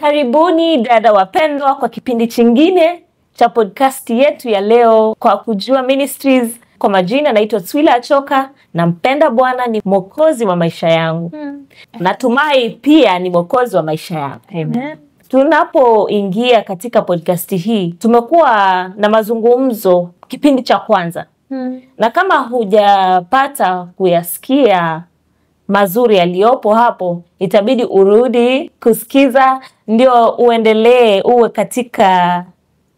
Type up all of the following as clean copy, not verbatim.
Karibuni dada wapendwa kwa kipindi chingine cha podcast yetu ya leo kwa Kujua Ministries. Kwa majina naitwa Twila Achoka, na mpenda Bwana ni mwokozi wa maisha yangu. Natumai pia ni mwokozi wa maisha yangu. Amen. Tunapoingia katika podcast hii, tumekuwa na mazungumzo kipindi cha kwanza. Na kama hujapata kuyasikia mazuri yaliyopo hapo, itabidi urudi kusikiza ndio uendelee uwe katika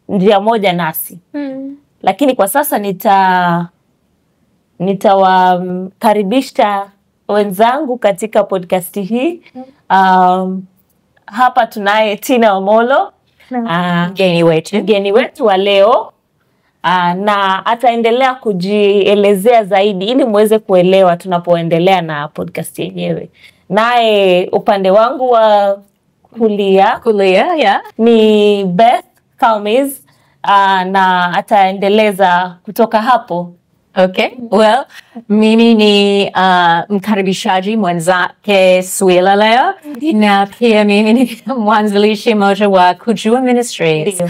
njia moja nasi. Lakini kwa sasa nitawakaribisha wenzangu katika podcast hii. Hapa tunaye Tina Omolo, mgeni wetu wa leo. Na ataendelea kujielezea zaidi ili muweze kuelewa tunapoendelea na podcast yenyewe. Naye upande wangu wa kulia ni Beth Kalmiz, na ataendeleza kutoka hapo. Okay. Well, mimi ni mkaribishaji mwenzake Swila leo, na pia mimi ni mwanzilishi mmoja wa Kujua Ministries.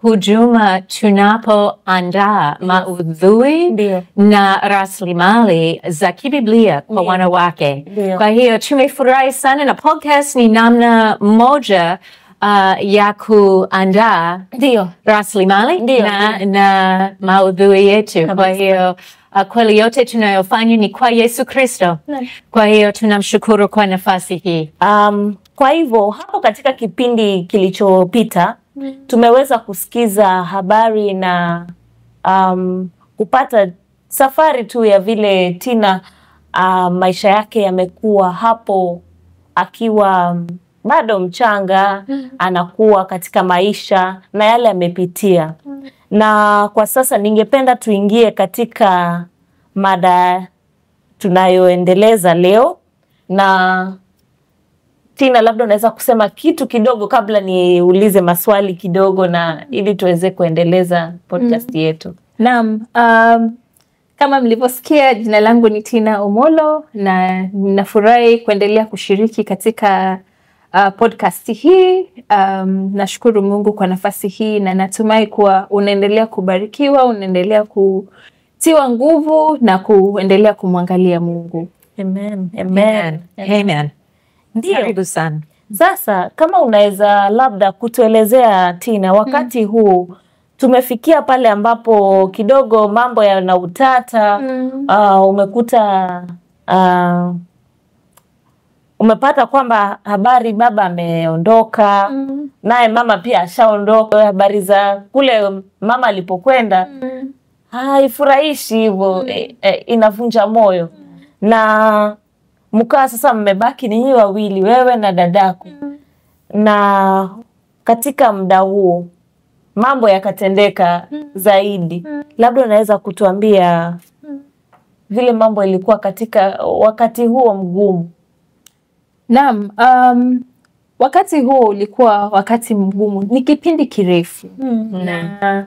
Huduma tunapoandaa maudhui na rasilimali za kibiblia kwa wanawake. Kwa hiyo tumefurahi sana, na podcast ni namna moja ya kuandaa rasilimali na maudhui yetu. Kwa hiyo kweli yote tunayofanya ni kwa Yesu Kristo. Kwa hiyo tunamshukuru kwa nafasi hii. Kwa hivyo hapo katika kipindi kilichopita tumeweza kusikiza habari na kupata safari tu ya vile Tina maisha yake yamekuwa hapo akiwa bado mchanga, anakuwa katika maisha na yale amepitia. Na kwa sasa ningependa tuingie katika mada tunayoendeleza leo. Na Tina, labda unaweza kusema kitu kidogo kabla niulize maswali kidogo, na ili tuweze kuendeleza podcast yetu. Naam, kama mlivyosikia, jina langu ni Tina Omolo, na ninafurahi kuendelea kushiriki katika podcast hii. Nashukuru Mungu kwa nafasi hii, na natumai kuwa unaendelea kubarikiwa, unaendelea kutiwa nguvu na kuendelea kumwangalia Mungu. Amen. Ndio. Karibu sana. Sasa kama unaweza labda kutuelezea Tina, wakati huu tumefikia pale ambapo kidogo mambo yana utata. Umekuta umepata kwamba habari baba ameondoka, naye mama pia ashaondoka. Habari za kule mama alipokwenda haifurahishi hivyo, inavunja moyo. Na mkaa sasa mmebaki ninyi wawili, wewe na dadako. Na katika muda huo mambo yakatendeka zaidi. Labda unaweza kutuambia vile mambo ilikuwa katika wakati huo mgumu. Naam, wakati huo ulikuwa wakati mgumu. Ni kipindi kirefu. Na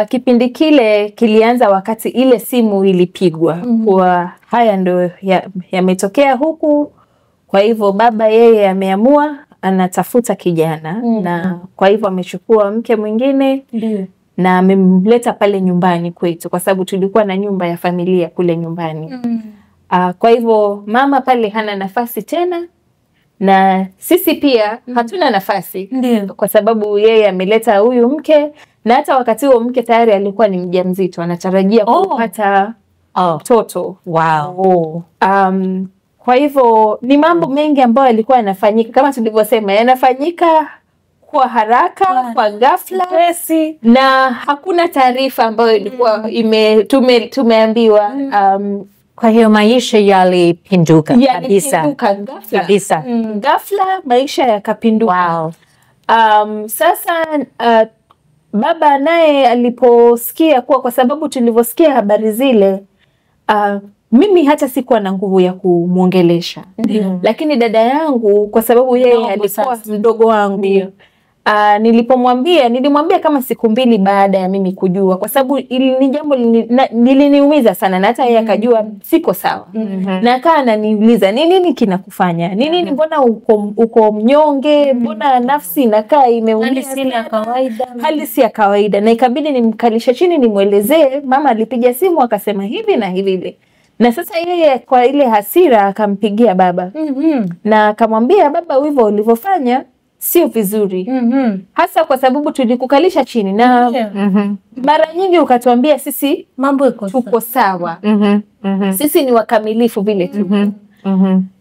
kipindi kile kilianza wakati ile simu ilipigwa. Kwa haya ndo yametokea huku. Kwa hivyo baba yeye ameamua anatafuta kijana. Na kwa hivyo amechukua mke mwingine. Na amemleta pale nyumbani kwetu, kwa sababu tulikuwa na nyumba ya familia kule nyumbani. Kwa hivyo mama pale hana nafasi tena, na sisi pia hatuna nafasi. Kwa sababu yeye ameleta huyu mke, na hata wakati huo mke tayari alikuwa ni mjamzito, anatarajia kupata mtoto. Kwa hivyo ni mambo mengi ambayo yalikuwa yanafanyika, kama tulivyosema, yanafanyika kwa haraka, kwa ghafla, na hakuna taarifa ambayo ilikuwa tumeambiwa. Kwa hiyo maisha yalipinduka kabisa. Ghafla maisha yakapinduka. Sasa baba naye aliposikia kuwa, kwa sababu tulivyosikia habari zile, mimi hata sikuwa na nguvu ya kumuongelesha. Lakini dada yangu, kwa sababu yeye alikuwa mdogo wangu, nilimwambia kama siku 2 baada ya mimi kujua, kwa sababu ni jambo liliniumiza sana, na hata yeye akajua siko sawa. Na akawa ananiuliza nini kinakufanya nini, mbona uko mnyonge, mbona nafsi inakaa imeumia, hali si ya kawaida. Na ikabidi nimkalisha chini nimuelezee. Mama alipiga simu akasema hivi na hivi, na sasa yeye kwa ile hasira akampigia baba na akamwambia, baba, hivyo ulivyofanya sio vizuri. Hasa kwa sababu tulikukalisha chini na mara nyingi ukatuambia sisi mambo tuko sawa. Sisi ni wakamilifu vile tu.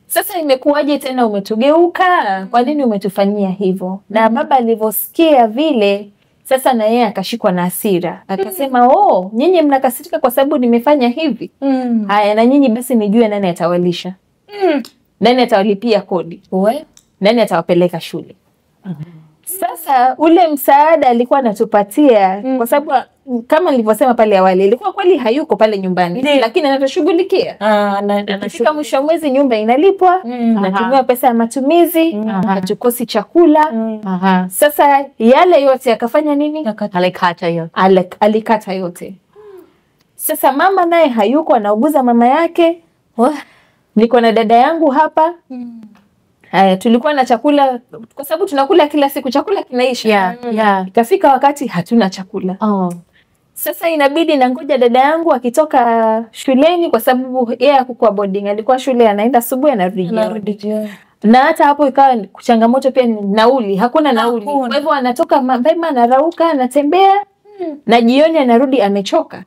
Sasa imekuwaje tena umetugeuka? Kwa nini umetufanyia hivyo? Na baba alivyosikia vile, sasa na yeye akashikwa na hasira. Akasema, nyinyi mnakasirika kwa sababu nimefanya hivi. Haya, na nyinyi basi nijue nani atawalisha. Nani atawalipia kodi? Nani atawapeleka shule? Sasa ule msaada alikuwa anatupatia kwa sababu kama nilivyosema pale awali, ilikuwa kweli hayuko pale nyumbani, lakini anatushughulikia. Anafika mwisho wa mwezi nyumba inalipwa, anatumia pesa ya matumizi, hatukosi chakula. Sasa yale yote akafanya nini? Alikata yote. Sasa mama naye hayuko, anauguza mama yake. Niko na dada yangu hapa. Tulikuwa na chakula kwa sababu tunakula kila siku, chakula kinaisha. Ikafika wakati hatuna chakula. Sasa inabidi nangoja dada yangu akitoka shuleni, kwa sababu yeye hakuwa boarding, alikuwa shule, anaenda asubuhi anarudi jioni. Na hata hapo ikawa changamoto pia, nauli, hakuna nauli. Kwa hivyo anatoka mapema, anarauka, anatembea na jioni anarudi amechoka.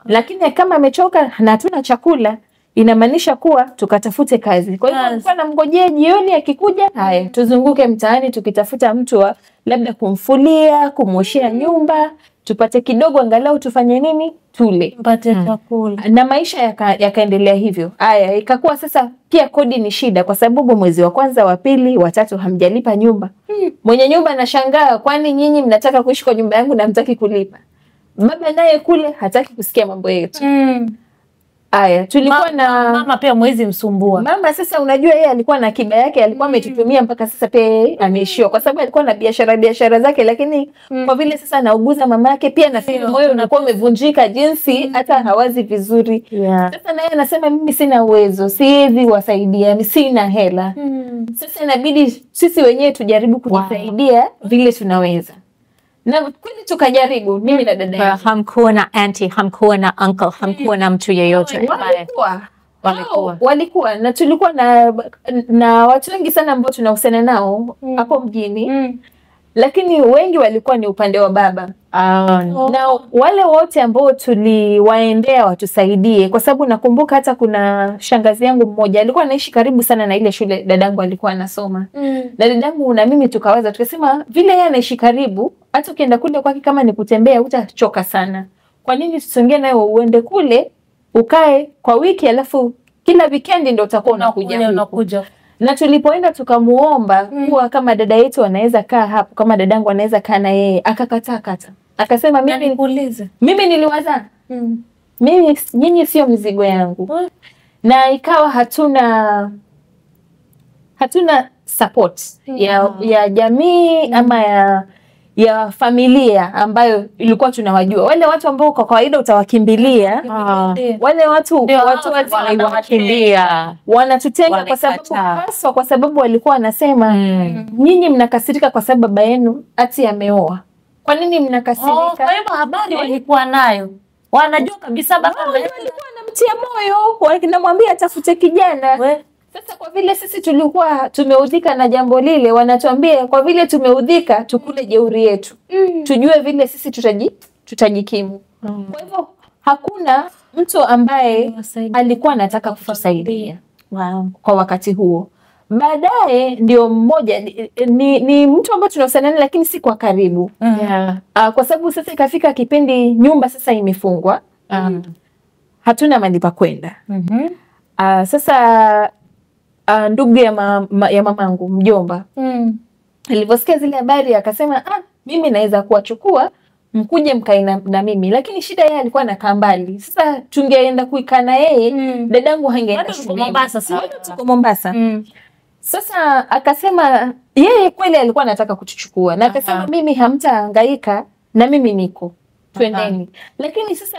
Lakini kama amechoka na hatuna chakula, inamaanisha kuwa tukatafute kazi. Kwa hiyo alikuwa namngojea jioni akikuja, haya tuzunguke mtaani tukitafuta mtu wa labda kumfulia, kumwoshea nyumba, tupate kidogo angalau tufanye nini? Tule. Mpate chakula. Na maisha yakaendelea hivyo. Haya, ikakuwa sasa pia kodi ni shida, kwa sababu mwezi wa kwanza, wa pili, wa tatu hamjalipa nyumba. Mwenye nyumba anashangaa, kwani nyinyi mnataka kuishi kwa nyumba yangu na hamtaki kulipa? Baba naye kule hataki kusikia mambo yetu. Aya, tulikuwa na mama pia mwezi msumbua. Mama sasa unajua yeye alikuwa na akiba yake, alikuwa ametutumia mpaka sasa pia ameishiwa, kwa sababu alikuwa na biashara zake, lakini kwa vile sasa anauguza mama yake pia na sisi moyo unakuwa umevunjika jinsi hata hawazi vizuri. Sasa naye anasema mimi sina uwezo, siwezi wasaidia, mimi sina hela. Sasa inabidi sisi wenyewe tujaribu kujisaidia vile tunaweza. Na kweli tukajaribu, mimi na dada yangu. Hamkuwa na auntie, hamkuwa na uncle, hamkuwa na mtu yeyote. Walikuwa na tulikuwa na watu wengi sana ambao tunahusiana nao hapo mjini. Lakini wengi walikuwa ni upande wa baba. Na wale wote ambao tuliwaendea watusaidie, kwa sababu nakumbuka hata kuna shangazi yangu mmoja alikuwa anaishi karibu sana na ile shule dadangu alikuwa anasoma. Na dadangu na mimi tukawaza, tukasema vile yeye anaishi karibu, hata ukienda kule kwake kama ni kutembea utachoka sana. Kwa nini tusongee naye uende kule ukae kwa wiki, alafu kila weekend ndio utakuwa unakuja. Na tulipoenda tukamuomba kuwa kama dada yetu anaweza kaa hapo, kama dadangu anaweza kaa na yeye, akakataa kata. Akasema mimi niliwaza. Nyinyi sio mzigo yangu. Na ikawa hatuna support ya jamii ama ya familia ambayo ilikuwa tunawajua. Wale watu ambao kwa kawaida utawakimbilia, wale watu wanakimbia, wanatutenga kwa sababu haswa kwa sababu walikuwa wanasema nyinyi mnakasirika kwa sababu baba yenu ati ameoa. Kwa nini mnakasirika? Kwa hivyo habari walikuwa nayo. Wanajua kabisa baba walikuwa wanamtia moyo, wanamwambia atafute kijana. Sasa kwa vile sisi tulikuwa tumeudhika na jambo lile, wanatuambia kwa vile tumeudhika tukule jeuri yetu. Tujue vile sisi tutajikimu. Kwa hivyo hakuna mtu ambaye alikuwa anataka kutusaidia kwa wakati huo. Baadaye ndio mmoja ni mtu ambaye tunahusiana naye lakini si kwa karibu. Kwa sababu sasa ikafika kipindi nyumba sasa imefungwa. Hatuna mahali pa kwenda. Sasa ndugu ya mamangu, mjomba, alivyosikia zile habari akasema mimi naweza kuwachukua mkuje mkae na mimi, lakini shida yeye alikuwa anakaa mbali. Sasa tungeenda kuikaa na yeye, dadangu hangeenda shule. Mombasa, tuko Mombasa. Sasa akasema yeye kweli alikuwa anataka kutuchukua na akasema mimi hamtahangaika na mimi niko. Twendeni. Lakini sasa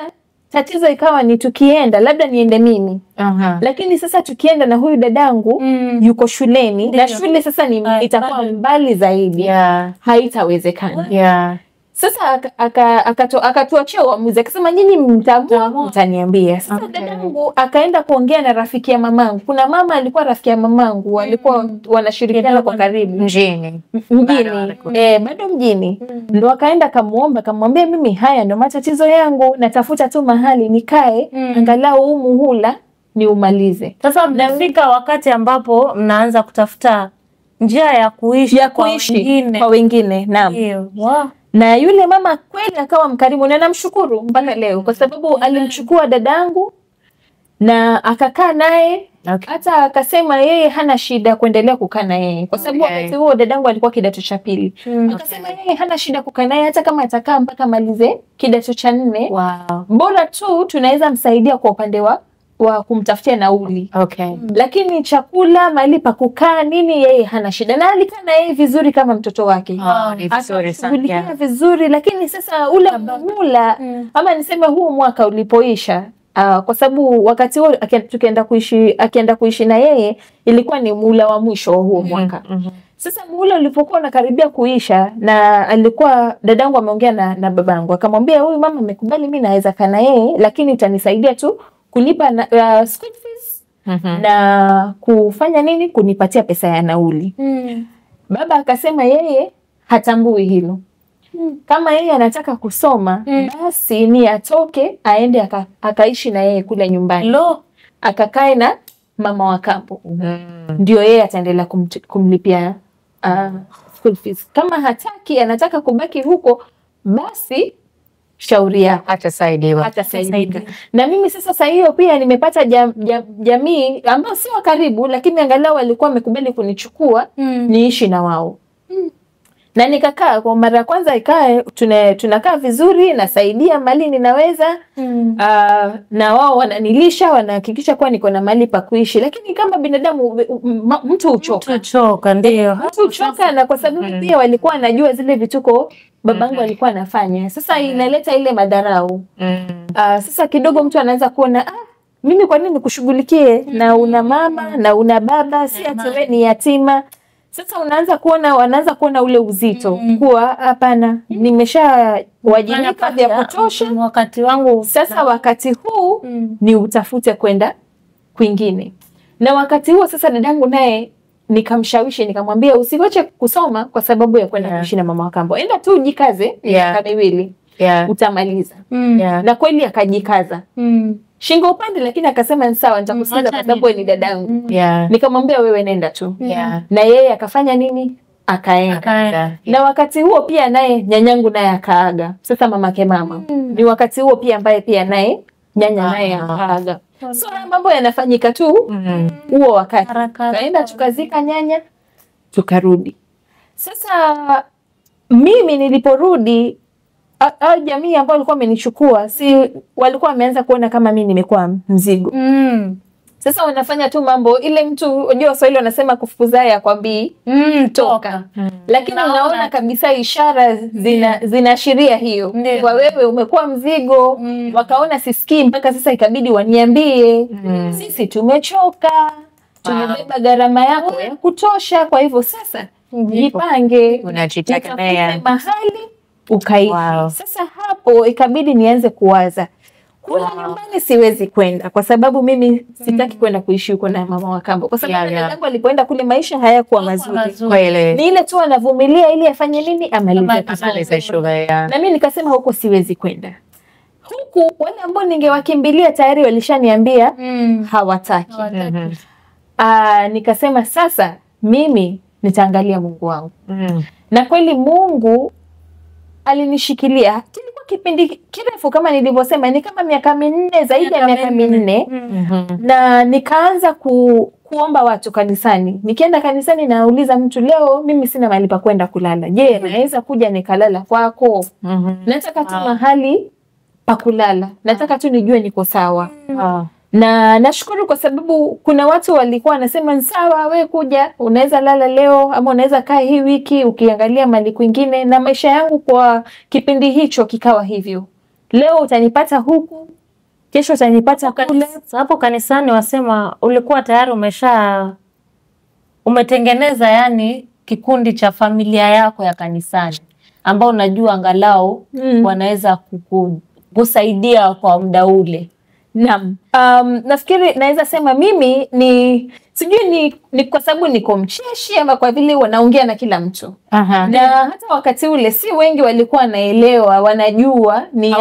tatizo ikawa ni tukienda labda niende mimi. Lakini sasa tukienda na huyu dadangu yuko shuleni na shule sasa ni itakuwa mbali zaidi. Haitawezekana. Sasa akatuachia uamuzi akasema nyinyi mtaamua mtaniambia. Sasa dadangu akaenda kuongea na rafiki ya mamangu. Kuna mama alikuwa rafiki ya mamangu, walikuwa wanashirikiana kwa karibu mjini. Bado mjini. Ndio akaenda akamwambia mimi haya ndio matatizo yangu, natafuta tu mahali nikae angalau huu muhula ni umalize. Sasa mnafika wakati ambapo mnaanza kutafuta njia ya kuishi kwa wengine. Naam. Wow. Na yule mama kweli akawa mkarimu na namshukuru mpaka leo kwa sababu alimchukua dadangu na akakaa naye. Hata akasema yeye hana shida kuendelea kukaa na yeye kwa sababu wakati huo dadangu alikuwa kidato cha 2. Akasema yeye hana shida kukaa naye hata kama atakaa mpaka malize kidato cha 4. Bora tu tunaweza msaidia kwa upande wa kumtafutia nauli. Lakini chakula, mahali pa kukaa nini yeye hana shida. Na alikaa na yeye vizuri kama mtoto wake. Akashughulikia vizuri, lakini sasa ule muhula ama niseme huu mwaka ulipoisha kwa sababu wakati huo akienda kuishi na yeye ilikuwa ni muhula wa mwisho huo mwaka. Sasa muhula ulipokuwa unakaribia kuisha na alikuwa dadangu ameongea na babangu akamwambia huyu mama amekubali mimi naweza kaa na yeye lakini utanisaidia tu kulipa school fees na kufanya nini kunipatia pesa ya nauli. Baba akasema yeye hatambui hilo. Kama yeye anataka kusoma basi ni atoke aende akaishi na yeye kule nyumbani. Akakae na mama wa kampo. Ndio yeye ataendelea kumlipia school fees. Kama hataki anataka kubaki huko basi shauri yako hatasaidiwa. Na mimi sasa hiyo pia nimepata jamii ambao si wa karibu lakini angalau walikuwa wamekubali kunichukua niishi na wao. Na nikakaa kwa mara ya kwanza ikae tunakaa vizuri nasaidia mali ninaweza na wao wananilisha wanahakikisha kuwa niko na mali pa kuishi lakini kama binadamu mtu uchoka ndio mtu uchoka na kwa sababu pia walikuwa wanajua zile vituko babangu alikuwa anafanya sasa inaleta ile madharau. Sasa kidogo mtu anaanza kuona mimi kwa nini nikushughulikie na una mama na una baba si ati wewe ni yatima. Sasa wanaanza kuona ule uzito kuwa hapana nimeshawajibika vya kutosha wakati wangu sasa wakati huu ni utafute kwenda kwingine. Na wakati huo sasa dadangu naye nikamshawishi nikamwambia usiwache kusoma kwa sababu ya kwenda kuishi na mama wa kambo. Enda tu ujikaze miaka 2 utamaliza. Na kweli akajikaza. Shingo upande lakini akasema sawa nitakusikiza kwa sababu ni dadangu. Nikamwambia wewe nenda tu. Na yeye akafanya nini? Akaenda. Na wakati huo pia naye nyanyangu naye akaaga. Sasa mamake mama. Ni wakati huo pia ambaye pia naye nyanya naye akaaga. So mambo yanafanyika tu huo wakati. Kaenda tukazika nyanya tukarudi. Sasa mimi niliporudi jamii ambao walikuwa wamenichukua si walikuwa wameanza kuona kama mimi nimekuwa mzigo. Sasa wanafanya tu mambo ile mtu unajua Waswahili wanasema kufukuza ya kwambii toka. Lakini unaona kabisa ishara zinaashiria hiyo. Kwa wewe umekuwa mzigo, wakaona sisikii mpaka sasa ikabidi waniambie sisi tumechoka, tumebeba gharama yako ya kutosha kwa hivyo sasa jipange unajitegemea mahali ukaishi. Sasa hapo ikabidi nianze kuwaza kule nyumbani siwezi kwenda kwa sababu mimi sitaki kwenda kuishi huko na mama wa kambo kwa sababu dadangu alipoenda kule maisha hayakuwa mazuri. Ni ile tu anavumilia ili afanye nini amalize shule. Na mimi nikasema huko siwezi kwenda. Huku wale ambao ningewakimbilia tayari walishaniambia hawataki. Nikasema sasa mimi nitaangalia Mungu wangu. Na kweli Mungu alinishikilia. Kilikuwa kipindi kirefu kama nilivyosema ni kama miaka 4 zaidi ya miaka 4 na nikaanza kuomba watu kanisani. Nikienda kanisani nauliza mtu leo mimi sina mahali pa kwenda kulala. Je, naweza kuja nikalala kwako? Nataka tu mahali pa kulala. Nataka tu nijue niko sawa. Na nashukuru kwa sababu kuna watu walikuwa wanasema sawa, we kuja, unaweza lala leo ama unaweza kaa hii wiki ukiangalia mali kwingine, na maisha yangu kwa kipindi hicho kikawa hivyo. Leo utanipata huku, kesho utanipata kule. Hapo kanisani wasema ulikuwa tayari umetengeneza yani kikundi cha familia yako ya kanisani ambao unajua angalau wanaweza kusaidia kwa muda ule. Naam. Nafikiri naweza sema mimi sijui ni kwa sababu niko mcheshi ama kwa vile wanaongea na kila mtu. Na hata wakati ule si wengi walikuwa wanaelewa, wanajua ni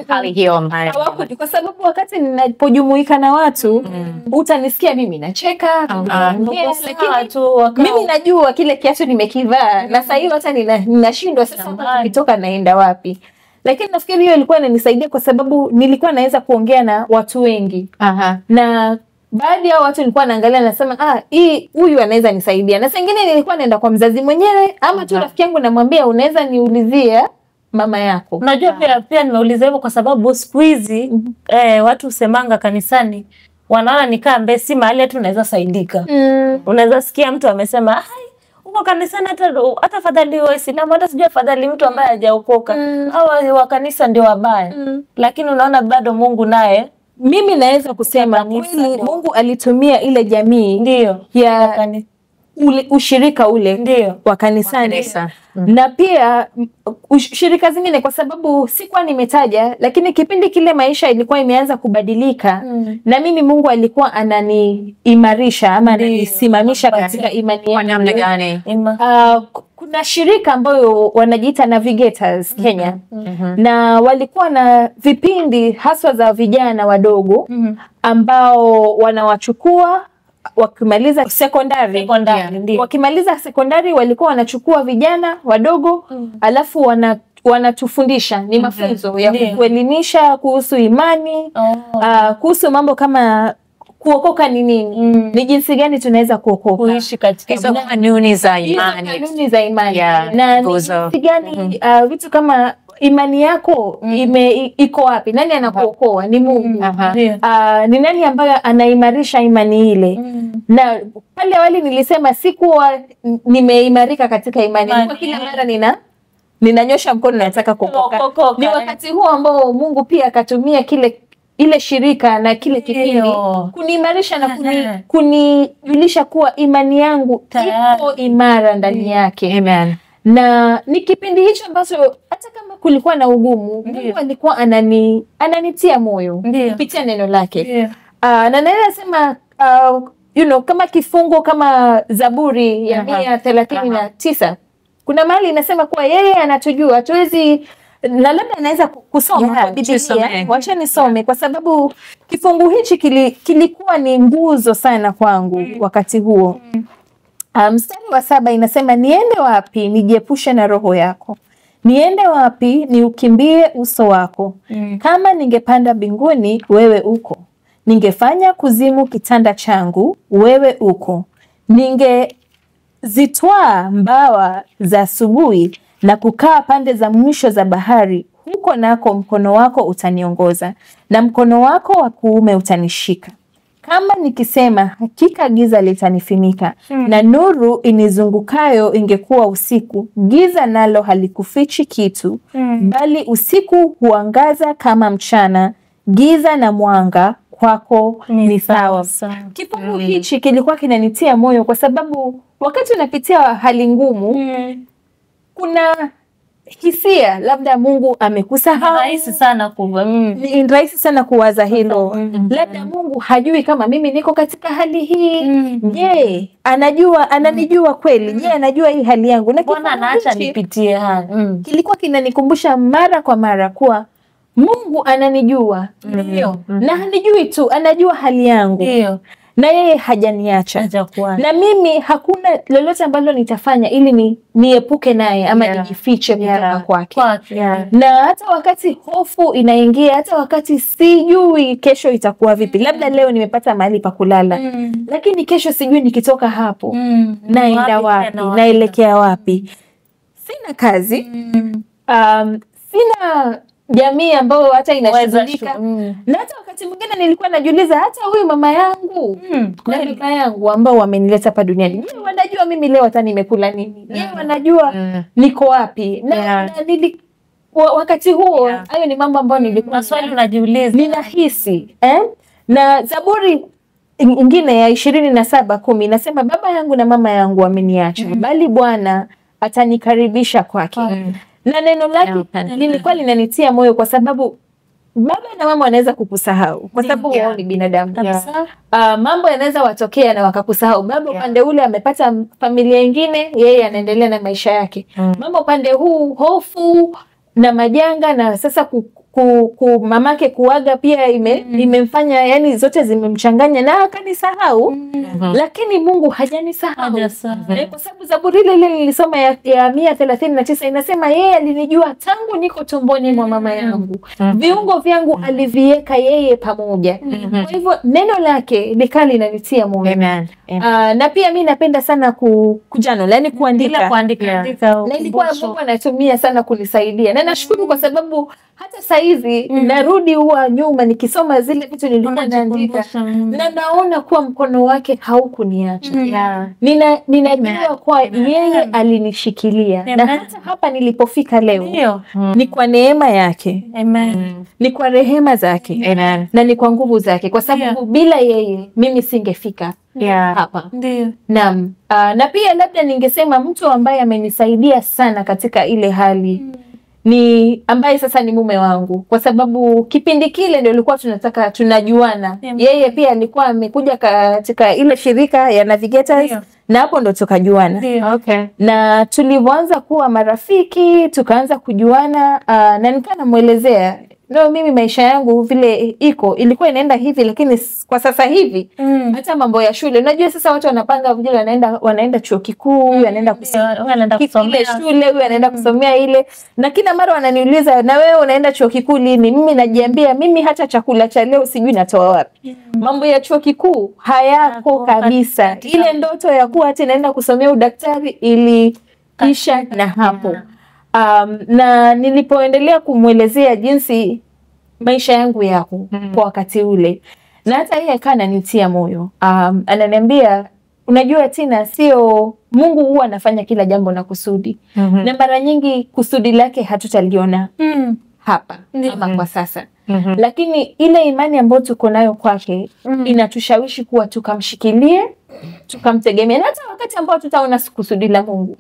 hali hiyo mbaya. Kwa sababu wakati ninapojumuika na watu utanisikia mimi nacheka, mimi najua kile kiatu nimekivaa na sasa hiyo hata ninashindwa sasa kutoka naenda wapi. Lakini nafikiri hiyo ilikuwa inanisaidia kwa sababu nilikuwa naweza kuongea na watu wengi. Na baadhi ya watu nilikuwa naangalia nasema huyu anaweza nisaidia. Na sengine nilikuwa naenda kwa mzazi mwenyewe ama tu rafiki yangu namwambia unaweza niulizia mama yako. Unajua pia nimeuliza hivyo kwa sababu siku hizi watu usemanga kanisani wanaona nikaa mbesi mahali hata unaweza saidika. Unaweza sikia mtu amesema uko kanisani hata fadhali Waislamu hata sijui fadhali mtu ambaye hajaokoka au wa kanisa ndio wabaya. Lakini unaona bado Mungu naye, mimi naweza kusema kweli Mungu alitumia ile jamii ndio ya ushirika ule ndio wa kanisani na pia ushirika zingine, kwa sababu sikuwa nimetaja, lakini kipindi kile maisha ilikuwa imeanza kubadilika na mimi Mungu alikuwa ananiimarisha ama ananisimamisha katika imani yangu. Kwa namna gani? Kuna shirika ambayo wanajiita Navigators Kenya na walikuwa na vipindi haswa za vijana wadogo ambao wanawachukua wakimaliza sekondari. Wakimaliza sekondari walikuwa wanachukua vijana wadogo alafu wanatufundisha ni mafunzo ya kuelimisha kuhusu imani, kuhusu mambo kama kuokoka ni nini, ni jinsi gani tunaweza kuokoka, kuishi katika kanuni za imani, na ni jinsi gani vitu kama imani yako iko wapi, nani anakuokoa, ni Mungu. Ni nani ambaye anaimarisha imani ile. Na pale awali nilisema sikuwa nimeimarika katika imani. Kwa kila mara ninanyosha mkono nataka kuokoka. Ni wakati huo ambao Mungu pia akatumia ile shirika na kile kipindi kuniimarisha na kunijulisha kuwa imani yangu iko imara ndani yake. Amen. Na ni kipindi hicho ambacho hata kama kulikuwa na ugumu, Mungu alikuwa ananitia moyo kupitia neno lake. Na naweza sema kama kifungo kama Zaburi ya 139 kuna mahali inasema kuwa yeye anatujua, hatuwezi, na labda anaweza kusoma Biblia. Wacha nisome kwa sababu kifungu hichi kilikuwa ni nguzo sana kwangu wakati huo. Mstari wa 7 inasema, niende wapi nijiepushe na roho yako? Niende wapi niukimbie uso wako? Kama ningepanda mbinguni, wewe uko. Ningefanya kuzimu kitanda changu, wewe uko. Ningezitwaa mbawa za asubuhi na kukaa pande za mwisho za bahari, huko nako mkono wako utaniongoza na mkono wako wa kuume utanishika. Kama nikisema hakika giza litanifunika na nuru inizungukayo ingekuwa usiku, giza nalo halikufichi kitu, bali usiku huangaza kama mchana, giza na mwanga kwako ni sawa. Kifungu hichi kilikuwa kinanitia moyo kwa sababu wakati unapitia hali ngumu, kuna hisia labda Mungu amekusahau. Ni rahisi sana kuwaza hilo. Labda Mungu hajui kama mimi niko katika hali hii. Je, ananijua kweli? Je, anajua hii hali yangu? Na mbona anaacha nipitie haya? Kilikuwa kinanikumbusha mara kwa mara kuwa Mungu ananijua. Na hanijui tu, anajua hali yangu. Na yeye hajaniacha. Na mimi hakuna lolote ambalo nitafanya ili niepuke naye ama nijifiche kutoka kwake. Na hata wakati hofu inaingia, hata wakati sijui kesho itakuwa vipi. Labda leo nimepata mahali pa kulala, lakini kesho sijui nikitoka hapo naenda wapi, naelekea wapi. Sina kazi, sina jamii ambao hata inashughulika. Na hata wakati mwingine nilikuwa najiuliza hata huyu mama yangu na baba yangu ambao wamenileta hapa duniani, je, wanajua mimi leo hata nimekula nini? Je, wanajua niko wapi? Na wakati huo hayo ni mambo ambayo nilikuwa maswali unajiuliza. Ninahisi na Zaburi ingine ya 27:10 inasema baba yangu na mama yangu wameniacha, bali Bwana atanikaribisha kwake. Na neno lake lilikuwa linanitia moyo kwa sababu baba na mama wanaweza kukusahau kwa sababu wao ni binadamu. Mambo yanaweza watokea na wakakusahau. Baba upande ule amepata familia nyingine, yeye anaendelea na maisha yake. Mama upande huu hofu na majanga, na sasa mamake kuaga pia imemfanya, yani zote zimemchanganya na akanisahau. Lakini Mungu hajanisahau. Kwa sababu Zaburi ile nilisoma ya 139 inasema yeye alinijua tangu niko tumboni mwa mama yangu. Viungo vyangu aliviweka yeye pamoja. Kwa hivyo neno lake likali linanitia moyo. Na pia mimi napenda sana kujano, yani kuandika. Na ilikuwa Mungu anatumia sana kunisaidia. Na nashukuru kwa sababu hata saizi narudi huwa nyuma nikisoma zile vitu nilikuwa naandika na naona kuwa mkono wake haukuniacha. Ninajua kwa yeye alinishikilia. Na hata hapa nilipofika leo ni kwa neema yake. Ni kwa rehema zake. Na ni kwa nguvu zake, kwa sababu bila yeye mimi singefika hapa. Naam. Na pia labda ningesema mtu ambaye amenisaidia sana katika ile hali ni ambaye sasa ni mume wangu, kwa sababu kipindi kile ndio ilikuwa tunataka tunajuana. Yeye pia alikuwa amekuja katika ile shirika ya Navigators na hapo ndo tukajuana. Na tulivyoanza kuwa marafiki tukaanza kujuana, na nikaa namuelezea mimi maisha yangu vile ilikuwa inaenda hivi, lakini kwa sasa hivi hata mambo ya shule, unajua sasa watu wanapanga vile wanaenda chuo kikuu, wanaenda kusomea shule, huyu anaenda kusomea ile, na kila mara wananiuliza na wewe unaenda chuo kikuu lini? Mimi najiambia mimi hata chakula cha leo sijui natoa wapi. Mambo ya chuo kikuu hayako kabisa. Ile ndoto ya kuwa hata naenda kusomea udaktari iliisha na hapo. Na nilipoendelea kumwelezea jinsi maisha yangu yako kwa wakati ule, na hata yeye akawa ananitia moyo, ananiambia unajua Tina, sio Mungu huwa anafanya kila jambo na kusudi. Na mara nyingi kusudi lake hatutaliona hapa ama kwa sasa. Lakini ile imani ambayo tuko nayo kwake inatushawishi kuwa tukamshikilie, tukamtegemea, na hata wakati ambao tutaona kusudi la Mungu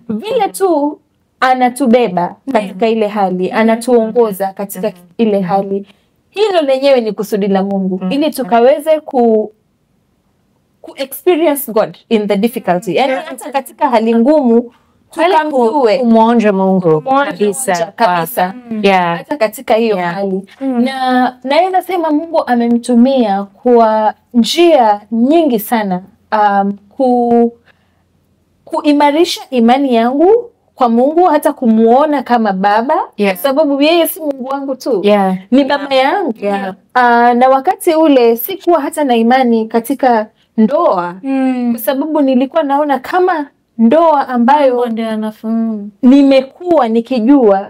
vile tu anatubeba katika ile hali, anatuongoza katika ile hali. Hilo lenyewe ni kusudi la Mungu, ili tukaweze ku experience God in the difficulty. Yani hata katika hali ngumu tukamjue, kumwonja Mungu kabisa. Hata katika hiyo hali. Na naenda sema Mungu amemtumia kwa njia nyingi sana kuimarisha imani yangu kwa Mungu, hata kumuona kama baba, sababu yeye si Mungu wangu tu, ni baba yangu. Na wakati ule sikuwa hata na imani katika ndoa, kwa sababu nilikuwa naona kama ndoa ambayo nimekuwa nikijua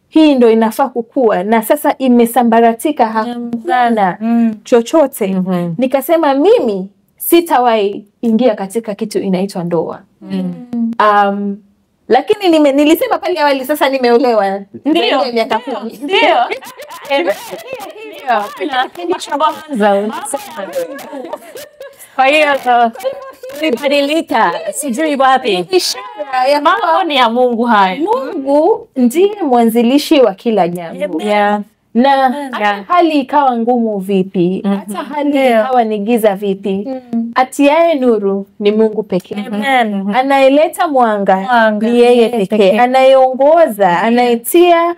hii ndo inafaa kukua, na sasa imesambaratika, hakuna chochote. Nikasema mimi sitawahi ingia katika kitu inaitwa ndoa. Lakini nilisema pale awali, sasa nimeolewa ndio miaka 10. Ndio. Kwa hiyo ulibadilika, sijui wapi. Ishara ya Mambo ni ya Mungu haya. Mungu ndiye mwanzilishi wa kila jambo. Na hata hali ikawa ngumu vipi, hata hali ikawa ni giza vipi, atiaye nuru ni Mungu pekee. Anayeleta mwanga ni yeye pekee. Anayeongoza, anayetia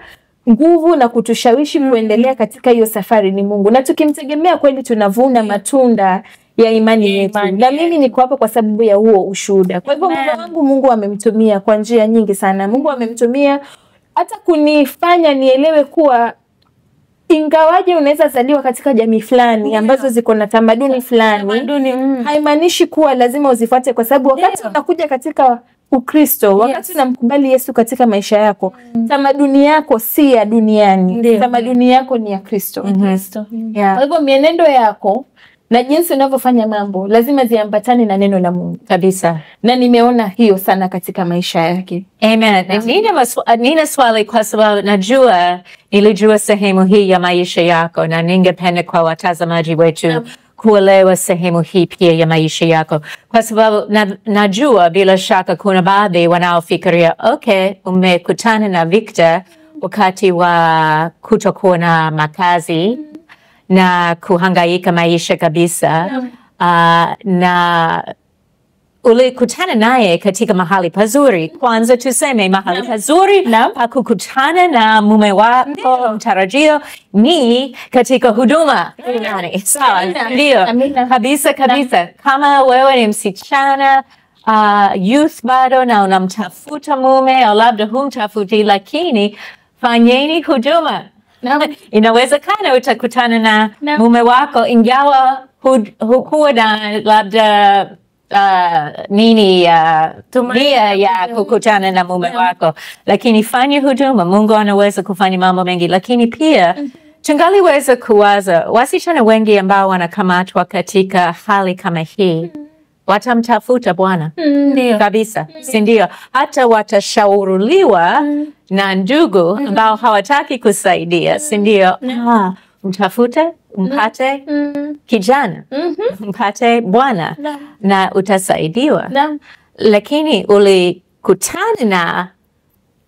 nguvu na kutushawishi kuendelea katika hiyo safari ni Mungu. Na tukimtegemea kweli tunavuna matunda ya imani yetu. Na mimi niko hapa kwa sababu ya huo ushuhuda. Kwa hivyo mume wangu Mungu amemtumia kwa njia nyingi sana. Mungu amemtumia hata kunifanya nielewe kuwa ingawaje unaweza zaliwa katika jamii fulani ambazo ziko na tamaduni fulani, haimaanishi kuwa lazima uzifuate, kwa sababu wakati unakuja katika Ukristo, wakati unamkubali Yesu katika maisha yako, tamaduni yako si ya duniani. Tamaduni yako ni ya Kristo. Kwa hivyo mienendo yako na jinsi unavyofanya mambo lazima ziambatane na neno la Mungu. Kabisa. Na nimeona hiyo sana katika maisha yake. Amen. Nina swali kwa sababu nilijua sehemu hii ya maisha yako na ningependa kwa watazamaji wetu kuelewa sehemu hii pia ya maisha yako. Kwa sababu najua bila shaka kuna baadhi wanaofikiria, okay, umekutana na Victor wakati wa kutokuwa na makazi na kuhangaika maisha kabisa, na ulikutana naye katika mahali pazuri. Kwanza tuseme mahali pazuri pa kukutana na mume wako mtarajio ni katika huduma. Sawa, ndio. Kabisa. Kama wewe ni msichana youth bado na unamtafuta mume au labda humtafuti, lakini fanyeni huduma. Inawezekana utakutana na mume wako ingawa hukuwa na labda nia ya kukutana na mume wako, lakini fanya huduma. Mungu anaweza kufanya mambo mengi, lakini pia tungaliweza kuwaza wasichana wengi ambao wanakamatwa katika hali kama hii watamtafuta Bwana. Kabisa, si ndio? Hata watashauriwa na ndugu ambao hawataki kusaidia, si ndio? Mtafute, mpate kijana, mpate Bwana na utasaidiwa. Lakini ulikutana na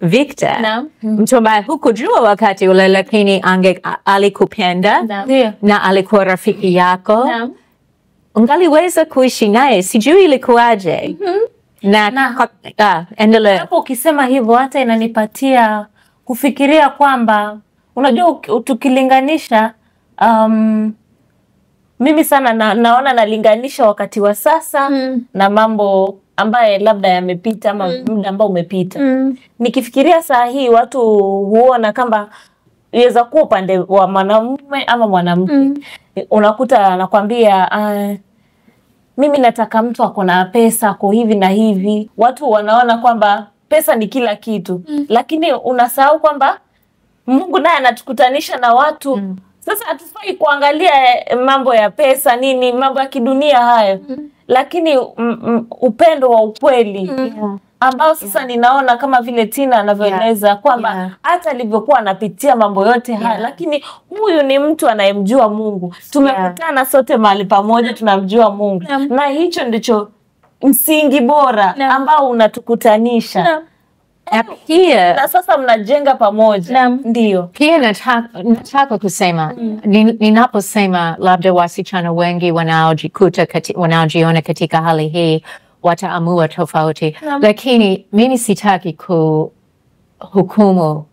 Victor, mtu ambaye hukujua wakati ule, lakini alikupenda na alikuwa rafiki yako. Ungaliweza kuishi naye, sijui ilikuwaje. Endelea. Hapo ukisema hivyo hata inanipatia kufikiria kwamba unajua tukilinganisha, mimi sana naona nalinganisha wakati wa sasa na mambo ambaye labda yamepita ama muda ambao umepita. Nikifikiria saa hii watu huona kama iweza kuwa upande wa mwanamume ama mwanamke. Unakuta anakwambia mimi nataka mtu akona pesa, ako hivi na hivi. Watu wanaona kwamba pesa ni kila kitu. Lakini unasahau kwamba Mungu naye anatukutanisha na watu. Sasa hatufai kuangalia mambo ya pesa nini, mambo ya kidunia hayo. Lakini upendo wa ukweli ambao sasa ninaona kama vile Tina anavyoeleza kwamba hata alivyokuwa anapitia mambo yote haya, lakini huyu ni mtu anayemjua Mungu. Tumekutana sote mahali pamoja, tunamjua Mungu. Na hicho ndicho msingi bora ambao unatukutanisha. Na sasa mnajenga pamoja. Ndio. Pia nataka kusema, ninaposema labda wasichana wengi wanaojiona katika hali hii wataamua tofauti, lakini mimi sitaki kuhukumu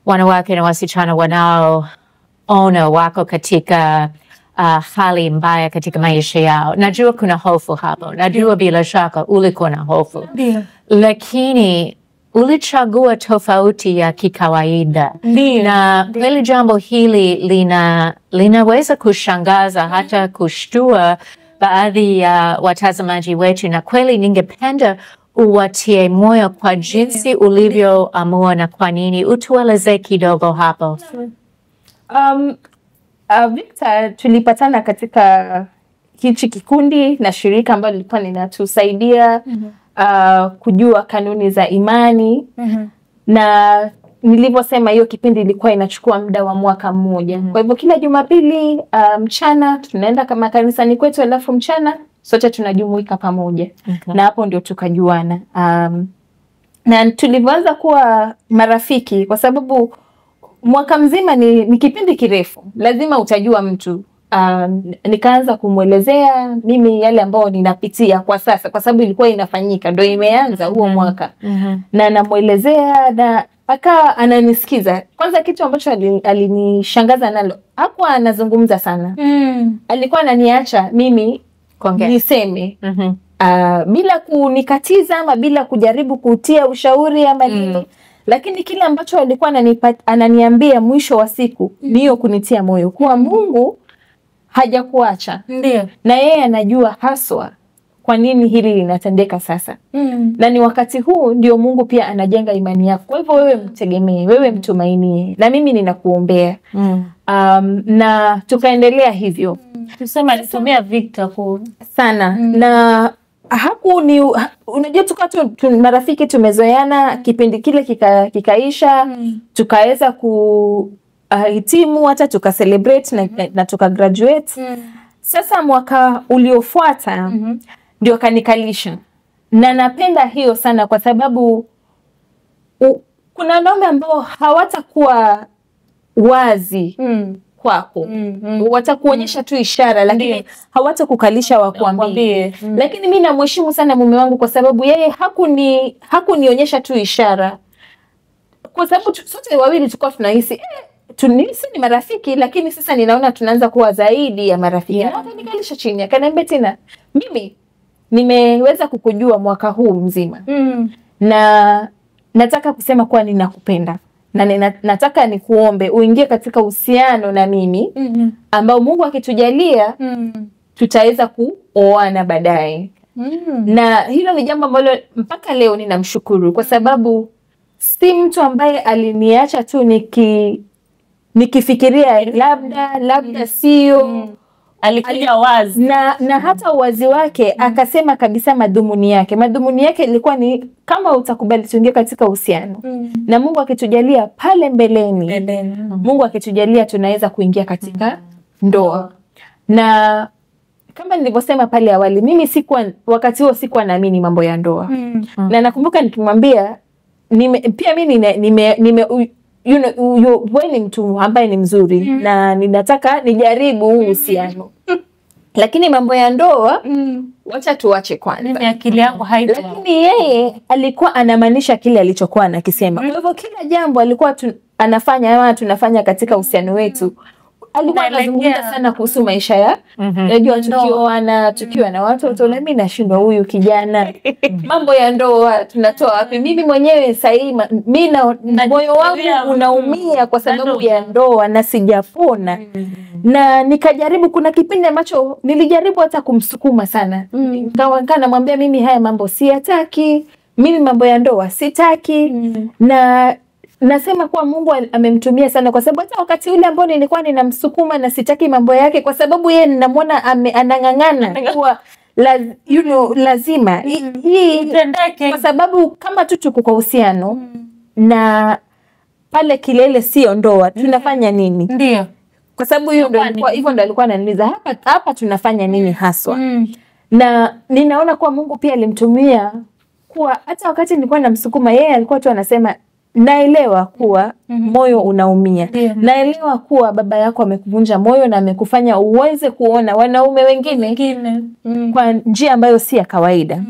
wanawake na wasichana wanaoona wako katika hali mbaya katika maisha yao. Najua kuna hofu hapo, najua bila shaka ulikuwa na hofu, lakini ulichagua tofauti ya kikawaida. Na kweli jambo hili linaweza kushangaza hata kushtua baadhi ya watazamaji wetu, na kweli ningependa uwatie moyo kwa jinsi ulivyoamua na kwa nini. Utueleze kidogo hapo. Victor, tulipatana katika hichi kikundi na shirika ambalo lilikuwa linatusaidia kujua kanuni za imani. Na nilivyosema hiyo kipindi ilikuwa inachukua muda wa mwaka mmoja. Kwa hivyo kila Jumapili mchana tunaenda kama kanisani kwetu, alafu mchana sote tunajumuika pamoja. Na hapo ndio tukajuana. Na tulivyoanza kuwa marafiki, kwa sababu mwaka mzima ni kipindi kirefu, lazima utajua mtu. Nikaanza kumwelezea mimi yale ambao ninapitia kwa sasa, kwa sababu ilikuwa inafanyika, ndio imeanza huo mwaka. Na namuelezea na aka ananisikiza. Kwanza kitu ambacho alinishangaza nalo, hakuwa anazungumza sana. Alikuwa ananiacha mimi niseme bila kunikatiza ama bila kujaribu kutia ushauri ama nini. Lakini kile ambacho alikuwa ananiambia mwisho wa siku niyo kunitia moyo kuwa Mungu hajakuacha. Na yeye anajua haswa kwa nini hili linatendeka sasa. Na ni wakati huu ndio Mungu pia anajenga imani yako. Kwa hivyo wewe mtegemee, wewe mtumainie, na mimi ninakuombea. Na tukaendelea hivyo. Tuseme alitumia Victor sana. Na unajua tukawa marafiki, tumezoeana, kipindi kile kikaisha, tukaweza kuhitimu, hata tuka celebrate na tuka graduate. Sasa mwaka uliofuata ndio kanikalisha. Na napenda hiyo sana kwa sababu kuna wanaume ambao hawatakuwa wazi kwako. Watakuonyesha tu ishara, lakini hawatakukalisha wakuambie. Lakini mimi namheshimu sana mume wangu kwa sababu yeye hakunionyesha tu ishara. Kwa sababu sote wawili tulikuwa tunahisi ni marafiki, lakini sasa ninaona tunaanza kuwa zaidi ya marafiki. Na akanikalisha chini, akaniambia, Tina, mimi nimeweza kukujua mwaka huu mzima. Na nataka kusema kuwa ninakupenda. Na nataka nikuombe uingie katika uhusiano na mimi ambao Mungu akitujalia tutaweza kuoana baadaye. Na hilo ni jambo ambalo mpaka leo ninamshukuru kwa sababu si mtu ambaye aliniacha tu nikifikiria labda sio. Alikuja wazi. Na hata uwazi wake akasema kabisa madhumuni yake. Madhumuni yake ilikuwa ni kama utakubali tuingie katika uhusiano. Na Mungu akitujalia pale mbeleni. Mungu akitujalia tunaweza kuingia katika ndoa. Na kama nilivyosema pale awali, mimi wakati huo sikuwa naamini mambo ya ndoa. Na nakumbuka nikimwambia pia mimi wewe ni mtu ambaye ni mzuri na ninataka nijaribu uhusiano. Lakini mambo ya ndoa wacha tuache kwanza. Mimi akili yangu haipo. Lakini yeye alikuwa anamaanisha kile alichokuwa anakisema. Kwa hivyo kila jambo alikuwa anafanya ama tunafanya katika uhusiano wetu. Alikuwa anazungumza sana kuhusu maisha ya najua tukiwa na watoto, na mimi nashindwa huyu kijana mambo ya ndoa tunatoa wapi? Mimi mwenyewe sahii mimi na moyo wangu unaumia kwa sababu ya ndoa na sijapona. Na nikajaribu, kuna kipindi ambacho nilijaribu hata kumsukuma sana. Nikawa namwambia mimi haya mambo siyataki, mimi mambo ya ndoa sitaki. Na nasema kuwa Mungu amemtumia sana kwa sababu hata wakati ule ambao nilikuwa ninamsukuma na sitaki mambo yake, kwa sababu yeye ninamwona anang'ang'ana kuwa lazima hii kwa sababu kama tu tuko kwa uhusiano na pale kilele sio ndoa, tunafanya nini? Ndio. Kwa sababu hivyo ndio alikuwa ananiuliza hapa tunafanya nini haswa. Na ninaona kuwa Mungu pia alimtumia kuwa hata wakati nilikuwa namsukuma yeye alikuwa tu anasema, naelewa kuwa moyo unaumia. Naelewa kuwa baba yako amekuvunja moyo na amekufanya uweze kuona wanaume wengine kwa njia ambayo si ya kawaida.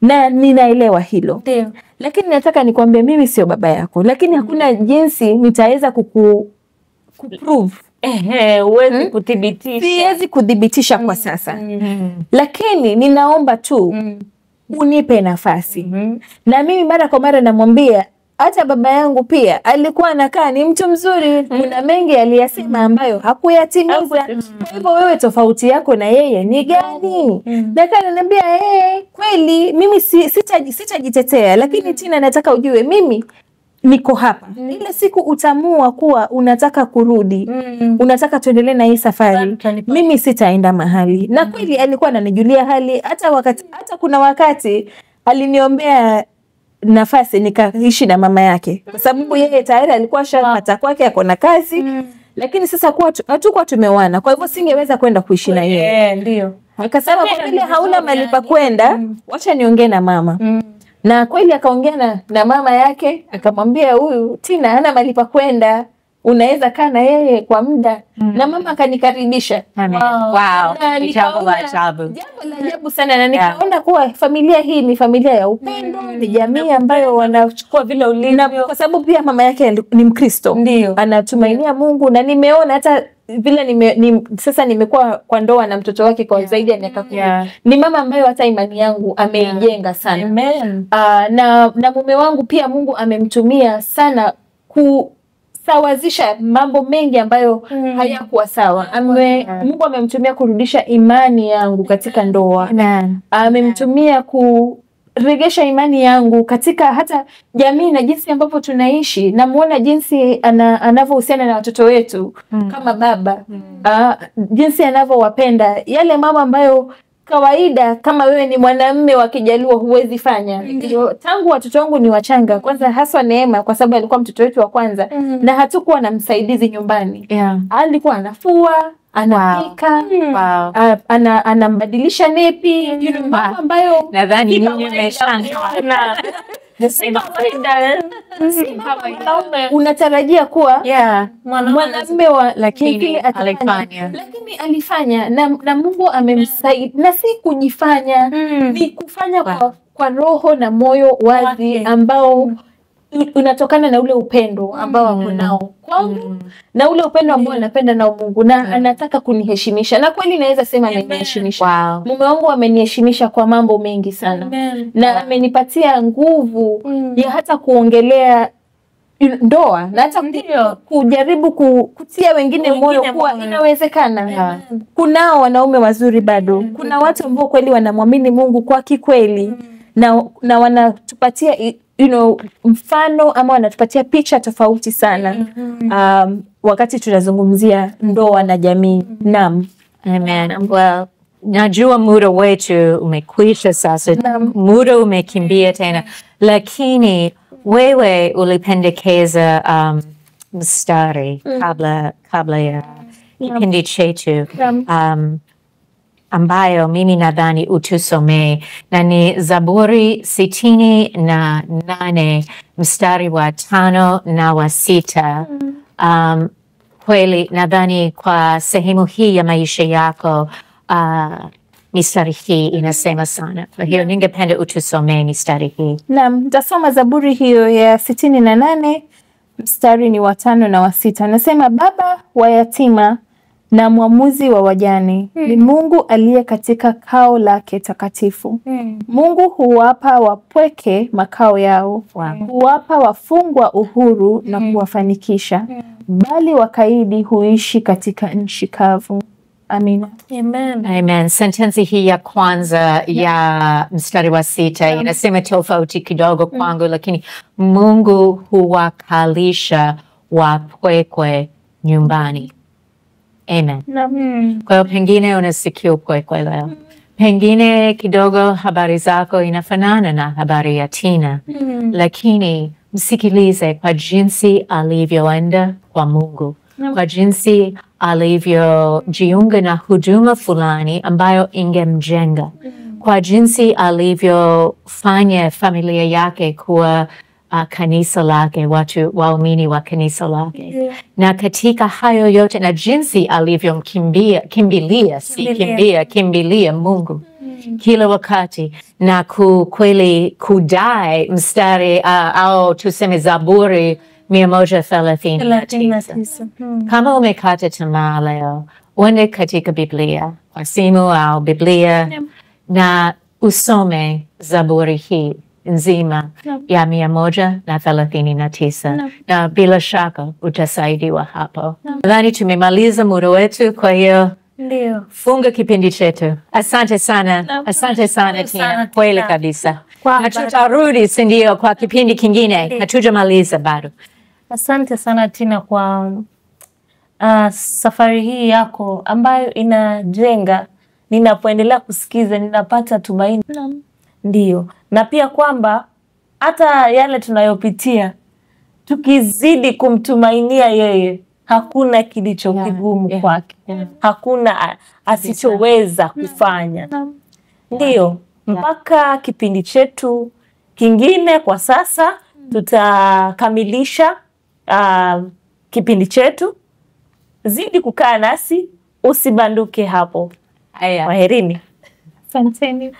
Na ninaelewa hilo. Lakini nataka nikwambie mimi sio baba yako, lakini hakuna jinsi nitaweza kuprove. Uwezi kudhibitisha. Siwezi kudhibitisha kwa sasa. Lakini ninaomba tu unipe nafasi. Na mimi mara kwa mara namwambia hata baba yangu pia alikuwa anakaa ni mtu mzuri. Kuna mengi aliyasema ambayo hakuyatimiza. Kwa hivyo wewe tofauti yako na yeye ni gani? Na kananiambia kweli mimi sitajitetea, lakini Tina nataka ujue mimi niko hapa. Ile siku utamua kuwa unataka kurudi, unataka tuendelee na hii safari, mimi sitaenda mahali. Na kweli alikuwa ananijulia hali, hata kuna wakati aliniombea nafasi nikaishi na mama yake, kwa sababu yeye tayari alikuwa shapata kwake, ako na kazi. Lakini sasa hatukuwa tumewana, kwa hivyo singeweza kwenda kuishi na yeye. Ndio. Akasema kwa vile hauna mahali pa kwenda, wacha niongee na mama. Na kweli akaongea na mama yake, akamwambia huyu Tina hana mahali pa kwenda, unaweza kaa na yeye kwa muda. Na mama akanikaribisha. Wow. Jambo la ajabu sana. Na nikaona kuwa familia hii ni familia ya upendo, ni jamii ambayo wanachukua vile ulivyo, kwa sababu pia mama yake ni Mkristo. Anatumainia Mungu, na nimeona hata vile sasa nimekuwa kwa ndoa na mtoto wake kwa zaidi ya miaka 10. Ni mama ambayo hata imani yangu ameijenga sana. Na mume wangu pia Mungu amemtumia sana amesawazisha mambo mengi ambayo hayakuwa sawa. Mungu amemtumia kurudisha imani yangu katika ndoa. Amemtumia kuregesha imani yangu katika hata jamii na jinsi ambavyo tunaishi. Namuona jinsi anavyohusiana na watoto wetu kama baba. Jinsi anavyowapenda. Yale mama ambayo kawaida kama wewe ni mwanamume wa Kijaluo huwezi fanya. Tangu watoto wangu ni wachanga, kwanza haswa Neema kwa sababu alikuwa mtoto wetu wa kwanza na hatukuwa na msaidizi nyumbani. Alikuwa anafua, anapika, anambadilisha nepi, mambo ambayo nadhani nyinyi mmeshangaa. Unatarajia kuwa mwanamume lakini alifanya na Mungu amemsaidia, na si kujifanya, ni kufanya kwa roho na moyo wazi ambao unatokana na ule upendo ambao ako nao kwangu na ule upendo ambao anapenda na Mungu na anataka kuniheshimisha, na kweli naweza sema ameniheshimisha. Mume wangu ameniheshimisha kwa mambo mengi sana na amenipatia nguvu ya hata kuongelea ndoa na hata kujaribu kutia wengine moyo kuwa inawezekana. Kunao wanaume wazuri bado, kuna watu ambao kweli wanamwamini Mungu kwa kikweli na wanatupatia mfano ama wanatupatia picha tofauti sana wakati tunazungumzia ndoa na jamii. Naam. Amen. Well, najua muda wetu umekwisha sasa. Muda umekimbia tena. Lakini wewe ulipendekeza mstari kabla ya kipindi chetu ambayo mimi nadhani utusomee, na ni Zaburi 68 mstari wa 5 na wa 6. Kweli nadhani kwa sehemu hii ya maisha yako mistari hii inasema sana. Kwa hiyo ningependa utusomee mistari hii. Naam, nitasoma Zaburi hiyo ya 68 mstari ni wa 5 na wa 6. Nasema, baba wa yatima na mwamuzi wa wajane ni Mungu aliye katika kao lake takatifu. Mungu huwapa wapweke makao yao, huwapa wafungwa uhuru na kuwafanikisha, bali wakaidi huishi katika nchi kavu. Amina. Amen. Amen. Sentensi hii ya kwanza ya mstari wa 6 inasema tofauti kidogo kwangu, lakini Mungu huwakalisha wapweke nyumbani. Amen. Kwa hiyo pengine unasikia upweke leo. Pengine kidogo habari zako inafanana na habari ya Tina. Lakini msikilize kwa jinsi alivyoenda kwa Mungu. Kwa jinsi alivyojiunga na huduma fulani ambayo ingemjenga. Kwa jinsi alivyofanya familia yake kuwa kanisa lake, watu waumini wa kanisa lake. Na katika hayo yote na jinsi alivyomkimbilia Mungu kila wakati, na kweli kudai mstari au tuseme Zaburi 139. Kama umekata tamaa leo, uende katika Biblia kwa simu au Biblia na usome Zaburi hii nzima ya 139 na bila shaka utasaidiwa hapo. Nadhani tumemaliza muda wetu, kwa hiyo funga kipindi chetu. Asante sana. Asante sana Tina. Kweli kabisa. Na tutarudi sindio kwa kipindi kingine. Hatujamaliza bado. Asante sana Tina kwa safari hii yako ambayo inajenga. Ninapoendelea kusikiza ninapata tumaini. Ndiyo. Na pia kwamba hata yale tunayopitia tukizidi kumtumainia yeye, hakuna kilicho kigumu kwake. Hakuna asichoweza kufanya. Ndiyo. Mpaka kipindi chetu kingine, kwa sasa tutakamilisha kipindi chetu. Zidi kukaa nasi, usibanduke hapo. Kwaherini. Asanteni.